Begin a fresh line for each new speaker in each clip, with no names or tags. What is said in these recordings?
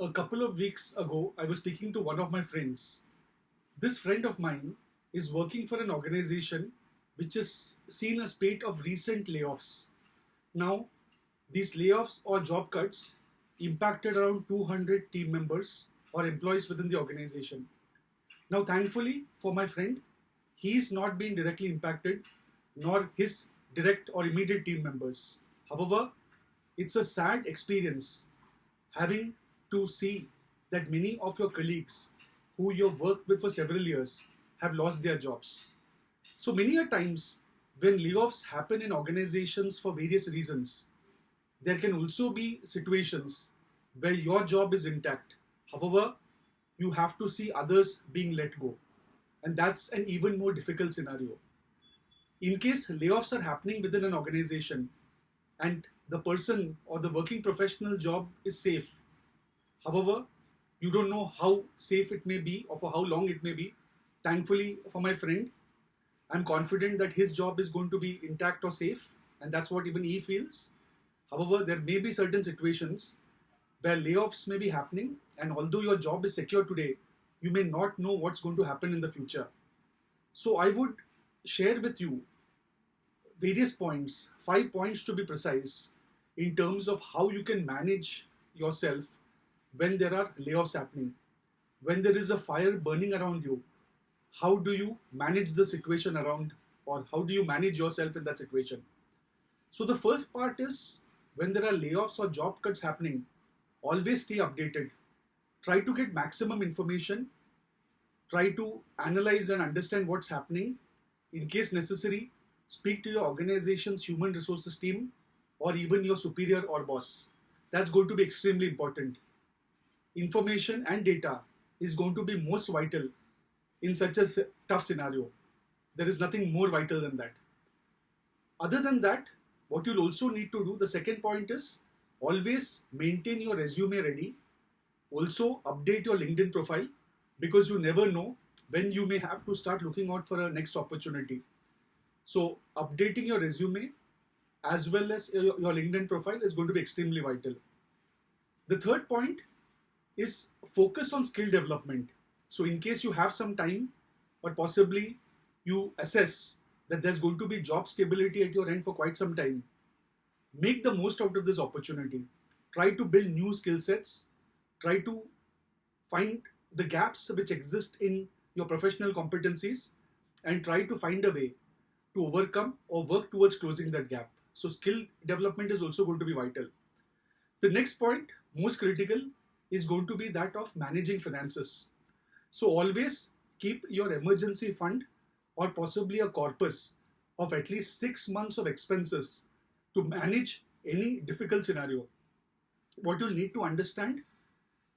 A couple of weeks ago, I was speaking to one of my friends. This friend of mine is working for an organization which has seen a spate of recent layoffs. Now, these layoffs or job cuts impacted around 200 team members or employees within the organization. Now, thankfully for my friend, he's not been directly impacted, nor his direct or immediate team members. However, it's a sad experience having to see that many of your colleagues who you've worked with for several years have lost their jobs. So many a times when layoffs happen in organizations for various reasons, there can also be situations where your job is intact. However, you have to see others being let go. And that's an even more difficult scenario. In case layoffs are happening within an organization and the person or the working professional job is safe, however, you don't know how safe it may be or for how long it may be. Thankfully, for my friend, I'm confident that his job is going to be intact or safe, and that's what even he feels. However, there may be certain situations where layoffs may be happening, and although your job is secure today, you may not know what's going to happen in the future. So, I would share with you various points, 5 points to be precise, in terms of how you can manage yourself when there are layoffs happening. When there is a fire burning around you, how do you manage the situation around, or how do you manage yourself in that situation? So the first part is, when there are layoffs or job cuts happening, always stay updated. Try to get maximum information. Try to analyze and understand what's happening. In case necessary, speak to your organization's human resources team or even your superior or boss. That's going to be extremely important. Information and data is going to be most vital in such a tough scenario. There is nothing more vital than that. Other than that, what you'll also need to do, the second point is always maintain your resume ready. Also update your LinkedIn profile, because you never know when you may have to start looking out for a next opportunity. So updating your resume as well as your LinkedIn profile is going to be extremely vital. The third point is focus on skill development. So in case you have some time, or possibly you assess that there's going to be job stability at your end for quite some time, make the most out of this opportunity. Try to build new skill sets. Try to find the gaps which exist in your professional competencies and try to find a way to overcome or work towards closing that gap. So skill development is also going to be vital. The next point, most critical, is going to be that of managing finances. So always keep your emergency fund or possibly a corpus of at least 6 months of expenses to manage any difficult scenario. What you'll need to understand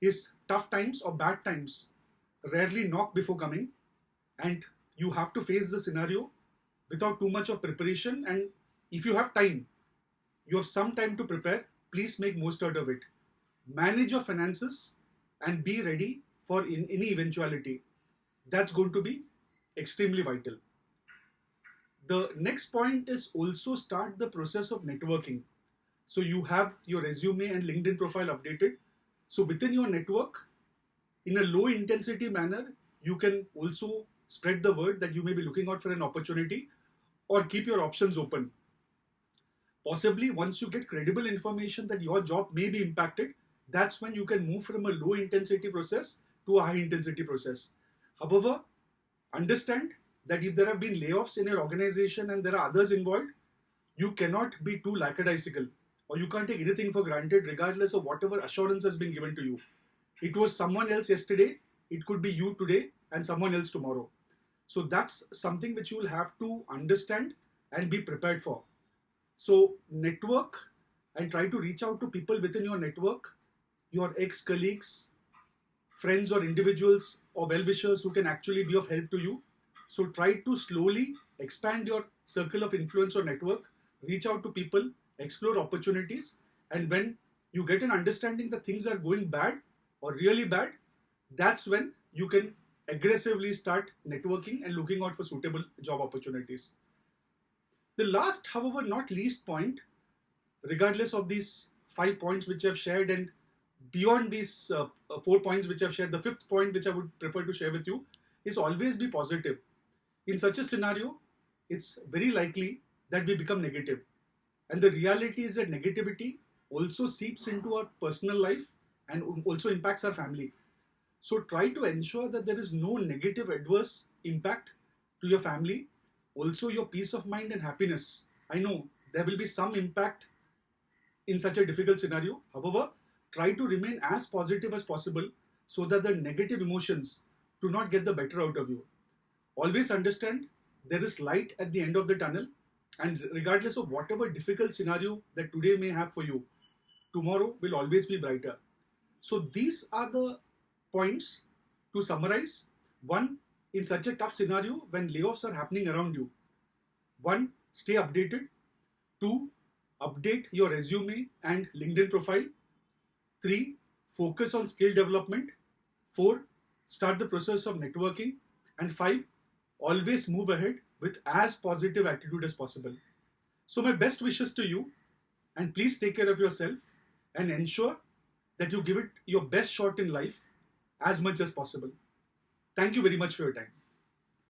is tough times or bad times rarely knock before coming, and you have to face the scenario without too much of preparation. And if you have time, you have some time to prepare, please make most out of it. Manage your finances and be ready for any eventuality. That's going to be extremely vital. The next point is also start the process of networking. So you have your resume and LinkedIn profile updated. So within your network, in a low intensity manner, you can also spread the word that you may be looking out for an opportunity or keep your options open. Possibly once you get credible information that your job may be impacted, that's when you can move from a low intensity process to a high intensity process. However, understand that if there have been layoffs in your organization and there are others involved, you cannot be too lackadaisical, or you can't take anything for granted regardless of whatever assurance has been given to you. It was someone else yesterday, it could be you today and someone else tomorrow. So that's something which you will have to understand and be prepared for. So network and try to reach out to people within your network, your ex-colleagues, friends or individuals or well-wishers who can actually be of help to you. So try to slowly expand your circle of influence or network, reach out to people, explore opportunities, and when you get an understanding that things are going bad or really bad, that's when you can aggressively start networking and looking out for suitable job opportunities. The last, however, not least point, regardless of these 5 points which I've shared, and beyond these 4 points which I've shared, the fifth point which I would prefer to share with you is always be positive. In such a scenario, it's very likely that we become negative. And the reality is that negativity also seeps into our personal life and also impacts our family. So try to ensure that there is no negative adverse impact to your family, also your peace of mind and happiness. I know there will be some impact in such a difficult scenario. However, try to remain as positive as possible so that the negative emotions do not get the better out of you. Always understand there is light at the end of the tunnel, and regardless of whatever difficult scenario that today may have for you, tomorrow will always be brighter. So these are the points to summarize. One, in such a tough scenario when layoffs are happening around you, one, stay updated. Two, update your resume and LinkedIn profile. Three, focus on skill development. Four, start the process of networking. And five, always move ahead with as positive attitude as possible. So my best wishes to you, and please take care of yourself and ensure that you give it your best shot in life as much as possible. Thank you very much for your time.